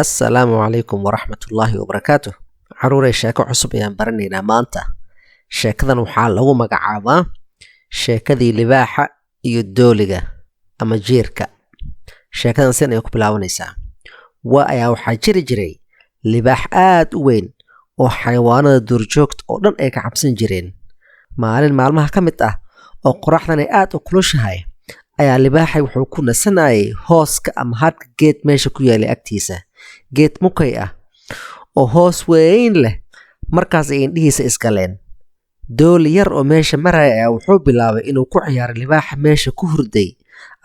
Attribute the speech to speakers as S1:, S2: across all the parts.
S1: Assalaamu calaykum waraxmatullaahi wabarakaatuh. Caruurey sheeko cusub ayaan baranaynaa maanta. Sheekadan waxaa lagu magacaabaa sheekadii libaaxa iyo dooliga ama jiirka. Sheekadan sin ayay ku bilaabanaysaa. Waxaa jiri jiray libaax aad u weyn oo xayawaanada duurjoogta oo dhan ay ka cabsan jireen. Maalin maalmaha ka mid ah oo qoraxdan ay aad u kulushahay ayaa libaaxay wuxuu ku nasanayay hooska ama hadhka geed meesha ku yaalay agtiisa. Geed mukay ah oo hoos weyn leh. Markaas ay indhihiisa isgaleen. Dooli yar oo meesha maraya ayaa wuxuu bilaabay inuu ku ciyaaro libaaxa meesha ku hurday,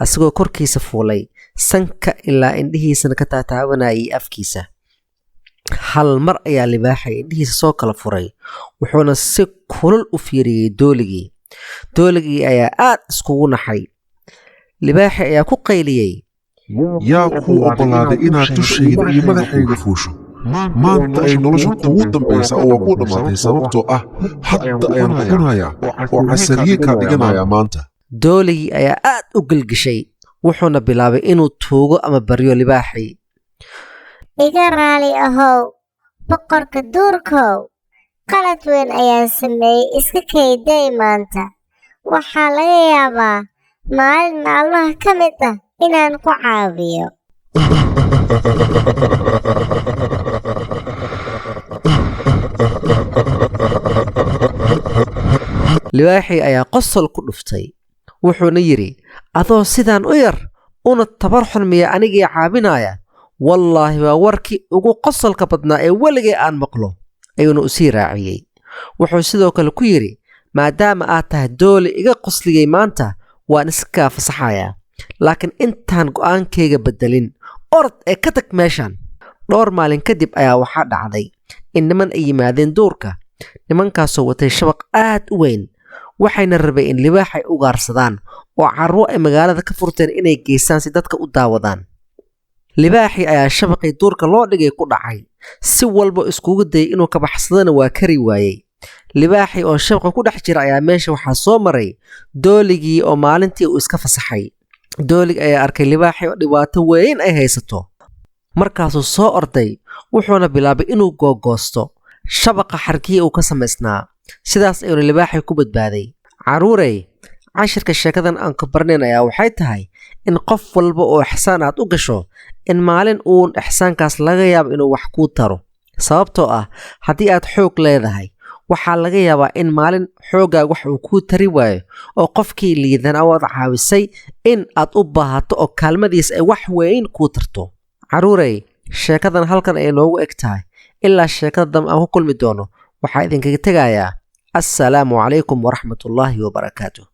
S1: asagoo korkiisa fuulay sanka ilaa indhihiisana ka taataabanayay afkiisa. Hal mar ayaa libaaxa indhihiisa soo kala furay, wuxuuna si kulul u fiiriyay dooligii. Dooligii ayaa aad iskugu naxay. Libaaxi ayaa ku qayliyay,
S2: yaa kuu oggolaaday inaad dushayda iyo madaxayga fuusho? Maanta ay nolosha kugu dambaysa oo waa kuu dhammaatay sababtoo ah hadda ayaan ku cunayaa oo casariye kaa dhiganayaa maanta.
S1: Dooligii ayaa aad u gelgishay, wuxuuna bilaabay inuu tuugo ama baryo libaaxii.
S3: Iga raali ahow, boqorka duurkow. Qalad weyn ayaan sameeyey, iska kayday maanta. Waxaa laga yaabaa maalin maalmaha ka mid ah inaan ku caawiyo.
S1: Libaaxii ayaa qosol ku dhuftay, wuxuuna yidhi, adoo sidaan u yar una tabar xun miya anigii caabinaya? Wallaahi waa warkii ugu qosolka badnaa ee weligay aan maqlo. Ayuuna u sii raaciyey. Wuxuu sidoo kale ku yidhi, maadaama aad tahay dooli iga qosligay maanta, waan iska fasaxayaa. Laakiin intaan go'aankayga beddelin, orod ee ka tag meeshan. Dhowr maalin kadib ayaa waxaa dhacday in niman ay yimaadeen duurka. Nimankaasoo watay shabaq aad u weyn. Waxayna rabeen in libaaxay u gaarsadaan oo carruur ay magaalada ka furteen inay geystaan si dadka u daawadaan. Libaaxii ayaa shabaqii duurka loo dhigay ku dhacay. Si walba iskugu dayay inuu ka baxsadana waa kari waayey. Libaaxii oo shabaqa ku dhex jira ayaa meesha waxaa soo maray dooligii oo maalintii uu iska fasaxay. Doolig ayaa arkay libaaxii oo dhibaato weyn ay haysato. Markaasuu soo orday, wuxuuna bilaabay inuu googoosto shabaqa xarkii uu ka samaysnaa. Sidaas ayuuna libaaxii ku badbaaday. Caruurey, cashirka sheekadan aan ka barnayn ayaa waxay tahay in qof walba oo ixsaan aad u gasho, in maalin uun ixsaankaas laga yaabo inuu wax kuu taro. Sababtoo ah haddii aad xoog leedahay, waxaa laga yaabaa in maalin xoogaaga wax uu kuu tari waayo oo qofkii liidan aad caawisay in aad u baahato oo kaalmadiis ay wax weyn kuu tarto. Caruurey, sheekadan halkan ay noogu eg tahay. Ilaa sheekada dambe aan ku kulmi doono, waxaa idinkaga tegayaa assalaamu calaykum waraxmatullaahi wabarakaatuh.